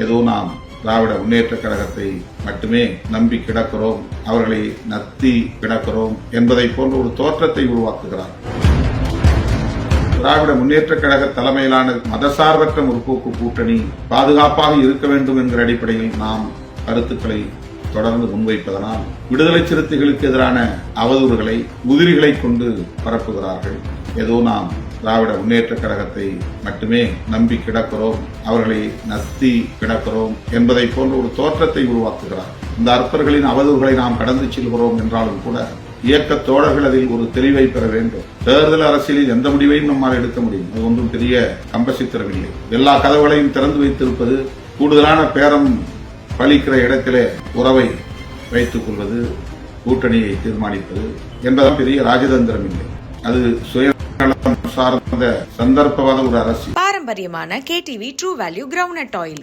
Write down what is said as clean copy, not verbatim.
ஏதோ நாம் திராவிட முன்னேற்ற கழகத்தை மட்டுமே நம்பி கிடக்கிறோம், அவர்களை நத்தி கிடக்கிறோம் என்பதை போன்ற ஒரு தோற்றத்தை உருவாக்குகிறார். திராவிட முன்னேற்ற கழக தலைமையிலான மதசார்பற்ற முற்போக்கு கூட்டணி பாதுகாப்பாக இருக்க வேண்டும் என்கிற அடிப்படையில் நாம் கருத்துக்களை தொடர்ந்து முன்வைப்பதனால் விடுதலை சிறுத்தைகளுக்கு எதிரான அவதூறுகளை உதிரிகளை கொண்டு பரப்புகிறார்கள். ஏதோ நாம் திராவிட முன்னேற்ற கழகத்தை மட்டுமே நம்பி கிடக்கிறோம், அவர்களை நத்தி கிடக்கிறோம் என்பதை போன்ற ஒரு தோற்றத்தை உருவாக்குகிறார். இந்த அற்பர்களின் அவதூறுகளை நாம் கடந்து செல்கிறோம் என்றாலும் கூட இயக்க தோழர்கள் அதில் ஒரு தெளிவை பெற வேண்டும். தேர்தல் அரசியலில் எந்த முடிவையும் நம்மால் எடுக்க முடியும், அது ஒன்றும் பெரிய கம்பசித்திரமில்லை. எல்லா கதவுகளையும் திறந்து வைத்திருப்பது, கூடுதலான பேரம் பலிக்கிற இடத்திலே உறவை வைத்துக் கொள்வது, கூட்டணியை தீர்மானிப்பது என்பதும் பெரிய ராஜதந்திரம் இல்லை. அது சுயநலம் சார்ந்த சந்தர்ப்பவாத ஒரு அரசு. பாரம்பரியமான KTV true value groundnut oil.